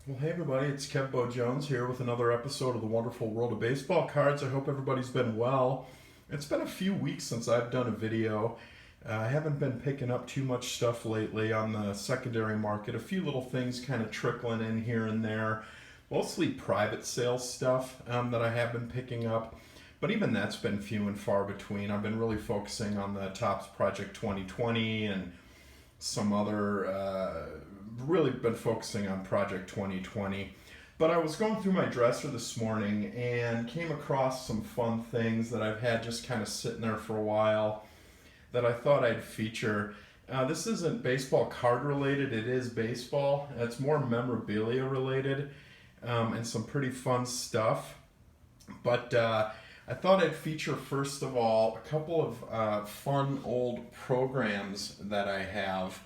Well, hey everybody, it's Kev Bo Jones here with another episode of the Wonderful World of Baseball Cards. I hope everybody's been well. It's been a few weeks since I've done a video. I haven't been picking up too much stuff lately on the secondary market. A few little things kind of trickling in here and there. Mostly private sales stuff that I have been picking up. But even that's been few and far between. I've been really focusing on the Topps Project 2020 and some other, really been focusing on Project 2020. But I was going through my dresser this morning and came across some fun things that I've had just kind of sitting there for a while that I thought I'd feature. This isn't baseball card related, it is baseball. It's more memorabilia related and some pretty fun stuff. But I thought I'd feature, first of all, a couple of fun old programs that I have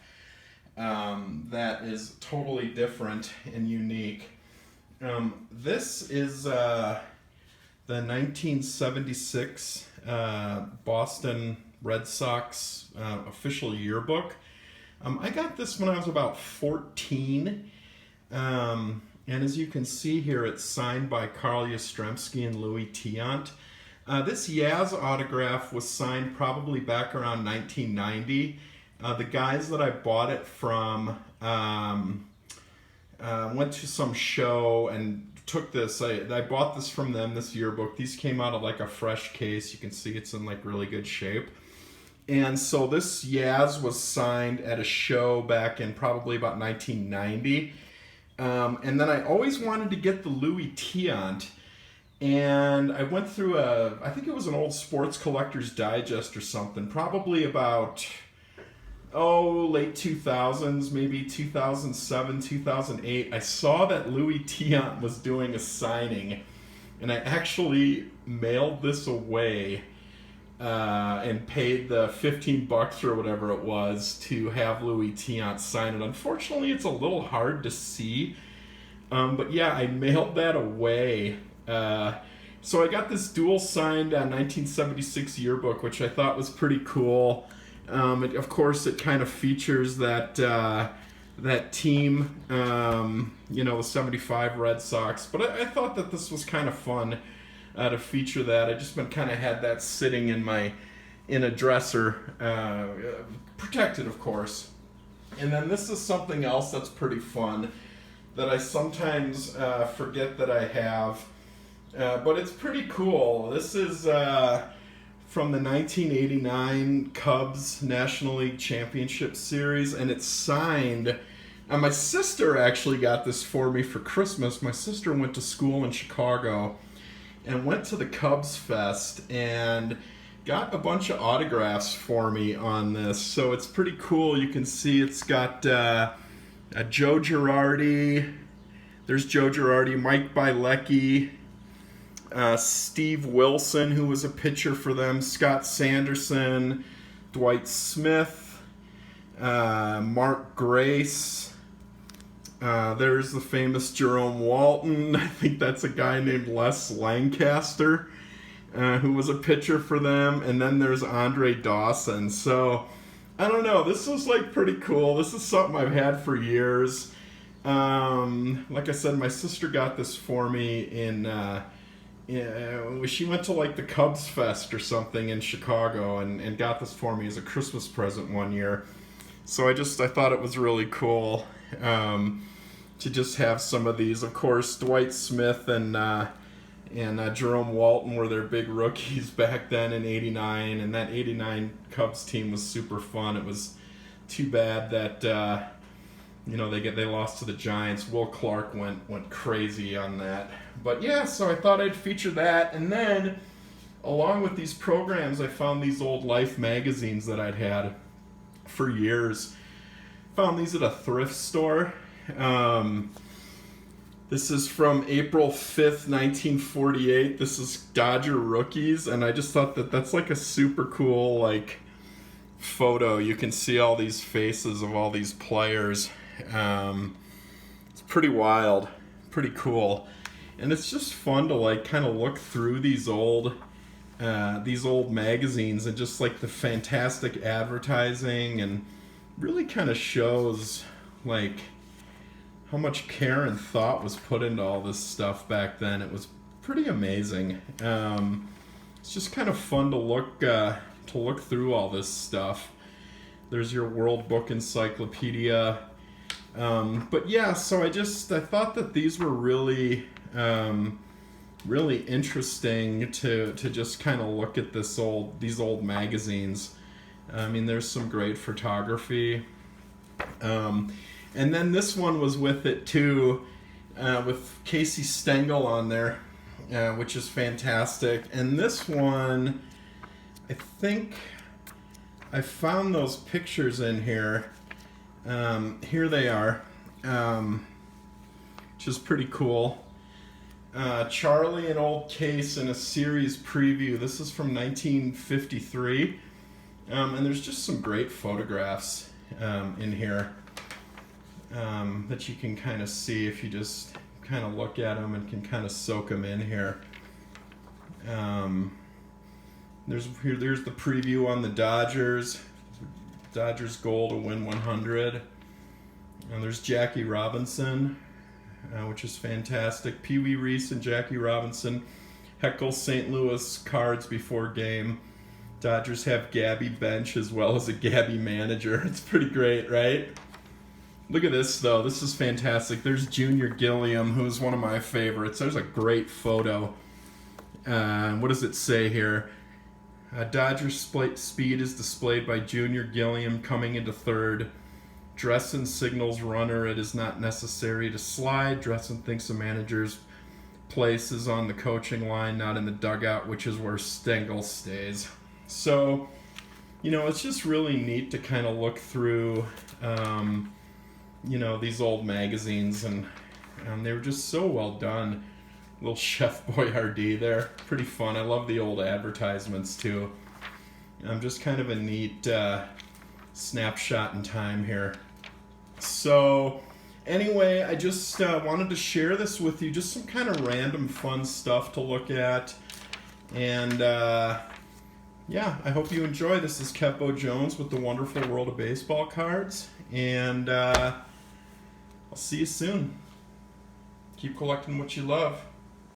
that is totally different and unique. This is the 1976 Boston Red Sox official yearbook. I got this when I was about 14. And as you can see here, it's signed by Carl Yastrzemski and Louis Tiant. This Yaz autograph was signed probably back around 1990. The guys that I bought it from went to some show and took this. I bought this from them, this yearbook. These came out of like a fresh case. You can see it's in like really good shape. And so this Yaz was signed at a show back in probably about 1990. And then I always wanted to get the Louis Tiant. And I went through I think it was an old Sports Collector's Digest or something, probably about, late 2000s, maybe 2007, 2008. I saw that Louis Tiant was doing a signing, and I actually mailed this away and paid the $15 or whatever it was to have Louis Tiant sign it. Unfortunately, it's a little hard to see, but yeah, I mailed that away. So I got this dual signed 1976 yearbook, which I thought was pretty cool. Of course, it kind of features that team, the 75 Red Sox. But I thought that this was kind of fun to feature that. I just been kind of had that sitting in a dresser, protected, of course. And then this is something else that's pretty fun that I sometimes forget that I have. But it's pretty cool. This is from the 1989 Cubs National League Championship Series, and it's signed. My sister actually got this for me for Christmas. My sister went to school in Chicago and went to the Cubs Fest and got a bunch of autographs for me on this. So it's pretty cool. You can see it's got a Joe Girardi. There's Joe Girardi, Mike Bielecki, Steve Wilson, who was a pitcher for them, Scott Sanderson, Dwight Smith, Mark Grace. There's the famous Jerome Walton. I think that's a guy named Les Lancaster, who was a pitcher for them. And then there's Andre Dawson. So, I don't know. This was like pretty cool. This is something I've had for years. Like I said, my sister got this for me she went to like the Cubs Fest or something in Chicago and got this for me as a Christmas present one year. So I thought it was really cool to just have some of these. Of course, Dwight Smith and Jerome Walton were their big rookies back then in '89, and that '89 Cubs team was super fun. It was too bad that they lost to the Giants. Will Clark went crazy on that. But yeah, so I thought I'd feature that. And then, along with these programs, I found these old Life magazines that I'd had for years. Found these at a thrift store. This is from April 5th, 1948. This is Dodger rookies, and I just thought that's like a super cool photo. You can see all these faces of all these players. It's pretty wild, pretty cool, and it's just fun to kind of look through these old magazines and just the fantastic advertising, and really kind of shows how much care and thought was put into all this stuff back then. It was pretty amazing. It's just kind of fun to look through all this stuff. There's your World Book Encyclopedia. But yeah, so I thought that these were really really interesting to just kind of look at these old magazines. I mean, there's some great photography. And then this one was with it too, with Casey Stengel on there, which is fantastic. And this one, I think I found those pictures in here. Here they are, which is pretty cool. Charlie and Old Case in a series preview. This is from 1953. And there's just some great photographs in here that you can kind of see if you just kind of look at them and can kind of soak them in here. There's the preview on the Dodgers goal to win 100. And there's Jackie Robinson, which is fantastic. Pee Wee Reese and Jackie Robinson heckle St. Louis Cards before game. Dodgers have Gabby bench as well as a Gabby manager. It's pretty great, right? Look at this, though. This is fantastic. There's Junior Gilliam, who's one of my favorites. There's a great photo. What does it say here? Dodgers speed is displayed by Junior Gilliam coming into third. Dressen signals runner it is not necessary to slide. Dressen thinks the manager's place is on the coaching line, not in the dugout, which is where Stengel stays. So, it's just really neat to kind of look through, these old magazines, and they were just so well done. Little Chef Boyardee there. Pretty fun. I love the old advertisements, too. Just kind of a neat snapshot in time here. So, anyway, I just wanted to share this with you. Just some kind of random fun stuff to look at. And, I hope you enjoy. This is Kevo Jones with the Wonderful World of Baseball Cards. And I'll see you soon. Keep collecting what you love.